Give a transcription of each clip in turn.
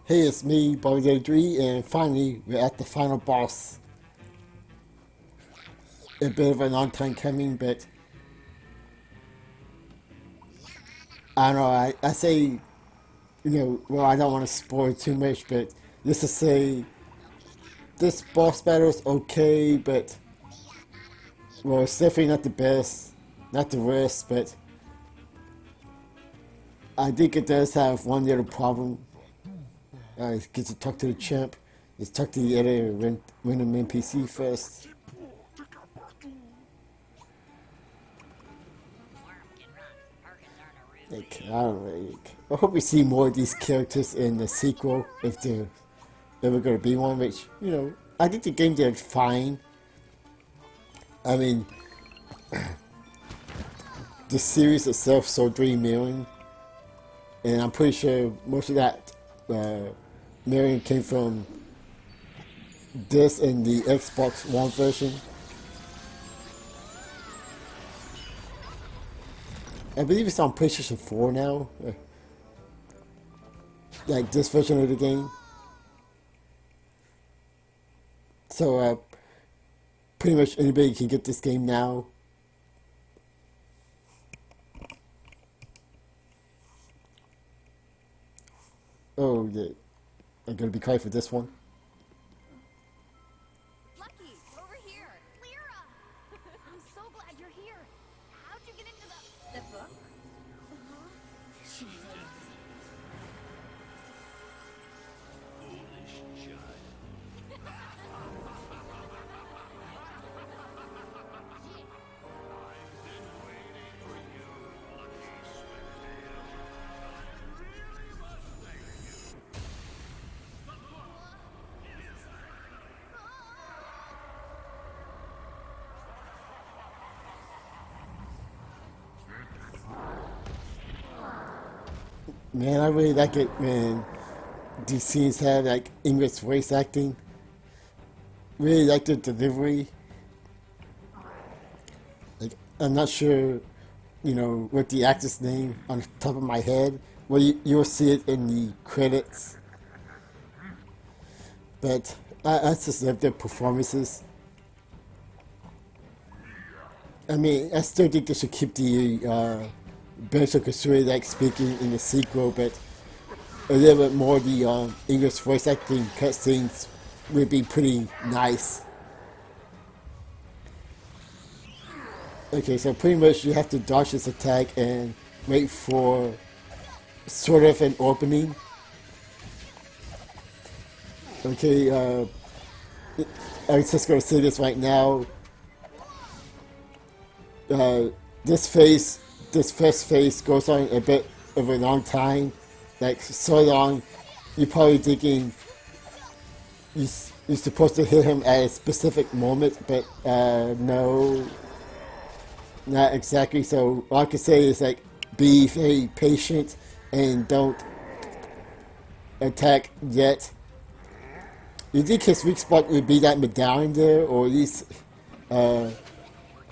Hey, it's me, Bobby 3, and finally we're at the final boss. A bit of a long time coming, but I don't know. I say, well, I don't want to spoil too much, but just to say, this boss battle is okay, but well, it's definitely not the best, not the worst, but I think it does have one little problem. I get to talk to the champ. Let's talk to the other random NPC first. Like, I don't know. I hope we see more of these characters in the sequel if there ever going to be one. Which I think the game did fine. I mean, the series itself sold 3 million, and I'm pretty sure most of that million came from this and the Xbox One version. I believe it's on PlayStation 4 now. Like this version of the game. So pretty much anybody can get this game now. Oh, yeah. I'm gonna be quiet for this one. Lucky, over here. Lyra! I'm so glad you're here. How'd you get into the book? Man, I really like it when these scenes have like English voice acting. Really like the delivery. Like, I'm not sure, what the actor's name on the top of my head. Well, you'll see it in the credits. But I just love their performances. I mean, I still think they should keep the Benzo Kazooie like speaking in the sequel, but a little bit more the English voice acting cutscenes would be pretty nice. Okay, so pretty much you have to dodge this attack and wait for sort of an opening. Okay, I was just gonna say this right now. Uh, this phase, this first phase goes on a bit of a long time, like so long. You're probably thinking you're supposed to hit him at a specific moment, but no, not exactly. So all I can say is like be very patient and don't attack yet. You think his weak spot would be that medallion there, or at least uh,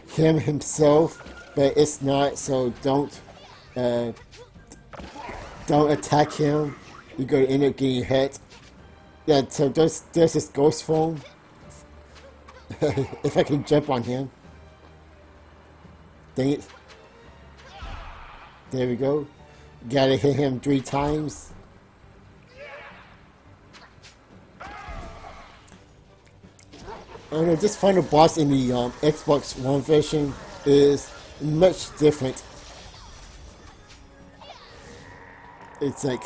him himself, but it's not. So uh, don't attack him. You're gonna end up getting hit. Yeah. So there's this ghost phone. If I can jump on him, dang it. There we go. Gotta hit him 3 times. I don't know, this final boss in the Xbox One version is much different. It's like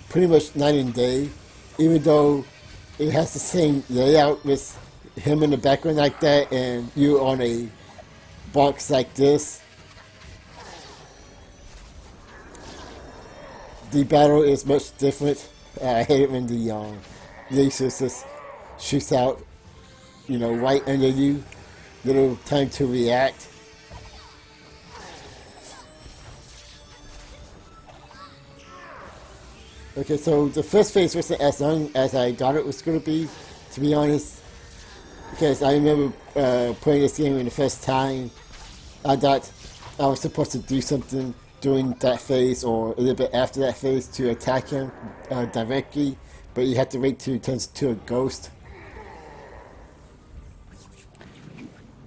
pretty much night and day, even though it has the same layout with him in the background like that and you on a box like this. The battle is much different. I hate it when the laser just shoots out, right under you. Little time to react. Okay, so the first phase wasn't as long as I thought it was going to be honest. Because I remember playing this game in the first time. I thought I was supposed to do something during that phase or a little bit after that phase to attack him directly, but you have to wait till he turns to a ghost.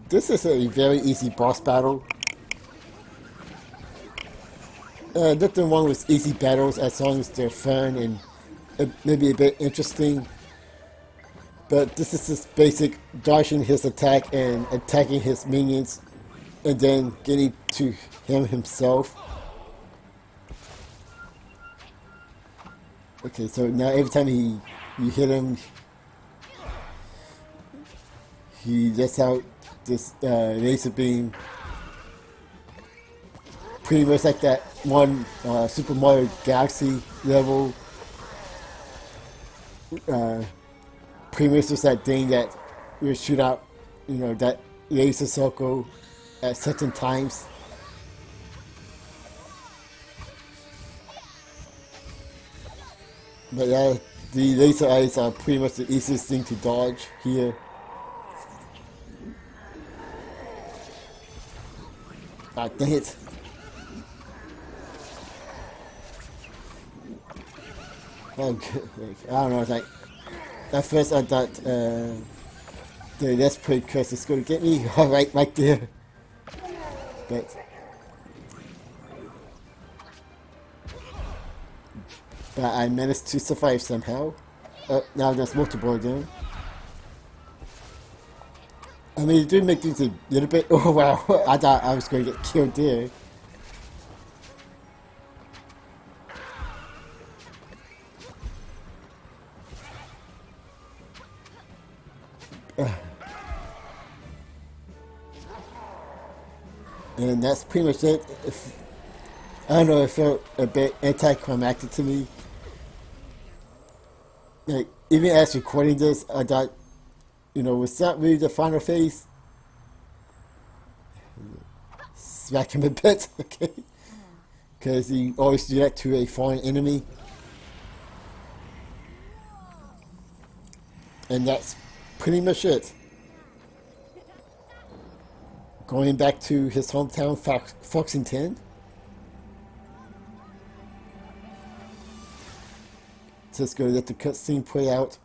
This is a very easy boss battle. Nothing wrong with easy battles as long as they're fun and maybe a bit interesting. But this is just basic dodging his attack and attacking his minions and then getting to him himself. Okay, so now every time you hit him, he lets out this laser beam. Pretty much like that one Super Mario Galaxy level. Pretty much just that thing that you shoot out, that laser circle at certain times. But yeah, the laser eyes are pretty much the easiest thing to dodge here. Ah, dang it. Oh, I don't know, it's like, at first I thought, let's play curse is going to get me right there. But I managed to survive somehow. Now there's multiple of them. I mean, it did make things a little bit. Oh wow! I thought I was going to get killed there. And that's pretty much it. I don't know, it felt a bit anticlimactic to me. Like, even as recording this, I thought, was that really the final phase? Smack him a bit, okay? Because you always do that to a foreign enemy. And that's pretty much it. Going back to his hometown, Foxington. Just gonna let the cutscene play out.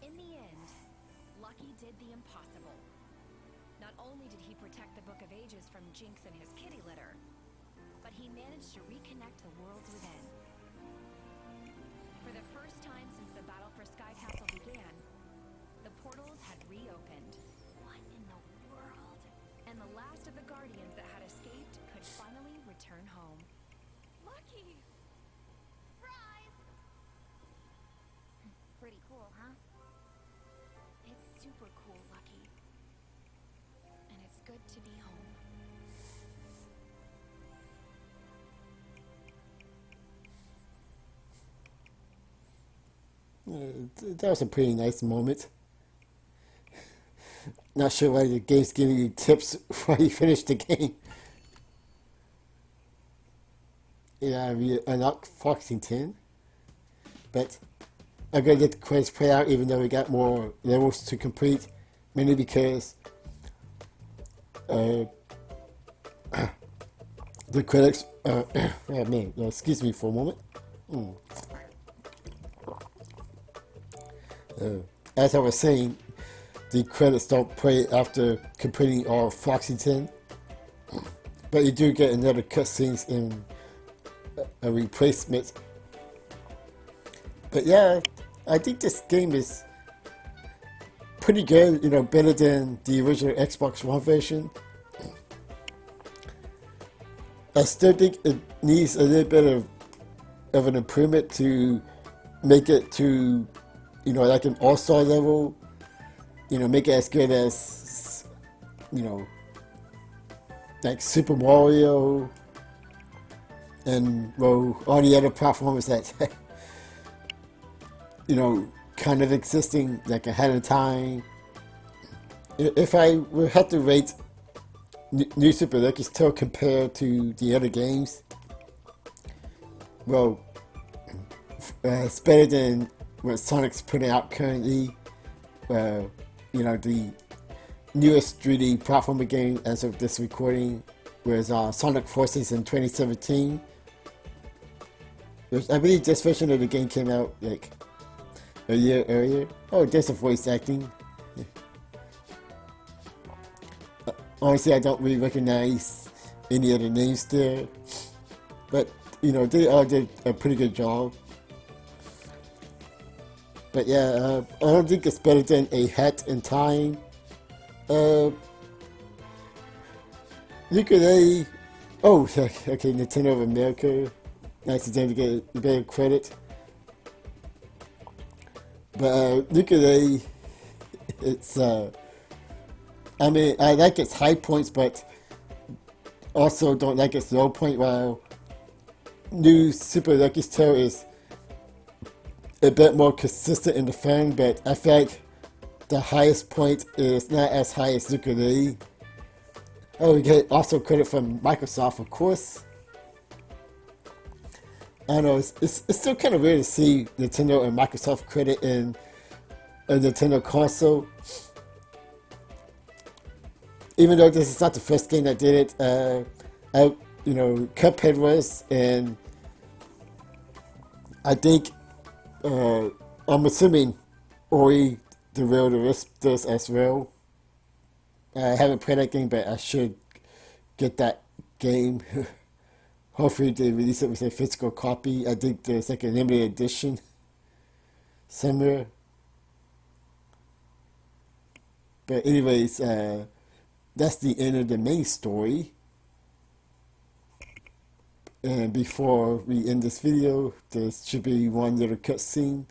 In the end, Lucky did the impossible. Not only did he protect the Book of Ages from Jinx and his kitty litter, but he managed to reconnect the worlds within. For the first time since the battle for Sky Castle began, the portals had reopened. What in the world? And the last of the Guardians that had escaped could finally return home. Lucky! Rise! Pretty cool, huh? It's super cool, Lucky. And it's good to be home. That was a pretty nice moment. Not sure why the game's giving you tips while you finish the game. Yeah, we unlocked Foxington. But I'm gonna get the credits play out even though we got more levels to complete. Mainly because the credits oh man, excuse me for a moment. As I was saying, the credits don't play after completing all of Foxington, but you do get another cutscenes in a replacement. But yeah, I think this game is pretty good, better than the original Xbox One version. I still think it needs a little bit of an improvement to make it to, like an all-star level, make it as good as, like Super Mario and, well, all the other platforms that, kind of existing like ahead of time. If I would have to rate New Super Lucky Tale compared to the other games, well, it's better than what Sonic's putting out currently. You know, the newest 3D platformer game as of this recording was Sonic Forces in 2017. Which I believe this version of the game came out like a year earlier. Oh, there's a voice acting. Honestly, I don't really recognize any of the names there, but you know, they all did a pretty good job. But yeah, I don't think it's better than A Hat in Time. Ukulele. Oh, okay, Nintendo of America. Nice of them to get a bit of credit. But Ukulele, it's I mean, I like its high points, but also don't like its low point. While new Super Lucky's Tale is a bit more consistent in the fan, but I feel like the highest point is not as high as Ukulele. Oh, we get also credit from Microsoft, of course. I don't know, it's still kind of weird to see Nintendo and Microsoft credit in a Nintendo console. Even though this is not the first game that did it, you know, Cuphead was, and I think, I'm assuming Ori the Will the Wisp does as well. I haven't played that game, but I should get that game. Hopefully they release it with a physical copy. I think there's like a limited edition somewhere. But anyways, that's the end of the main story. And before we end this video, there should be one little cutscene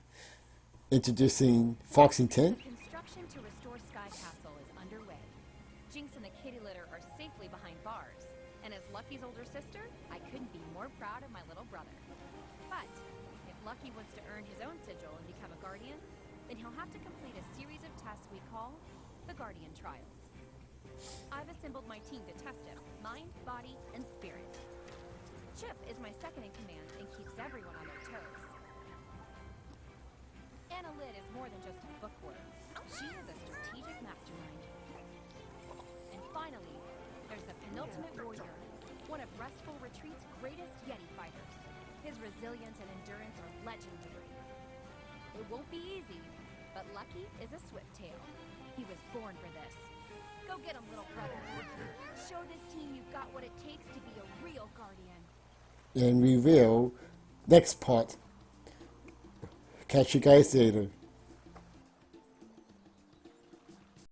introducing Foxington. Construction to restore Sky Castle is underway. Jinx and the kitty litter are safely behind bars, and as Lucky's older sister, I couldn't be more proud of my little brother. But if Lucky wants to earn his own sigil and become a guardian, then he'll have to complete a series of tests we call the Guardian Trials. I've assembled my team to test him, mind, body, and spirit. Chip is my second in command and keeps everyone on their toes. Anna Lid is more than just a bookworm. She is a strategic mastermind. And finally, there's the penultimate warrior, one of Restful Retreat's greatest Yeti fighters. His resilience and endurance are legendary. It won't be easy, but Lucky is a Swifttail. He was born for this. Go get him, little brother. Show this team you've got what it takes to be a real guardian. And we will next part. Catch you guys later.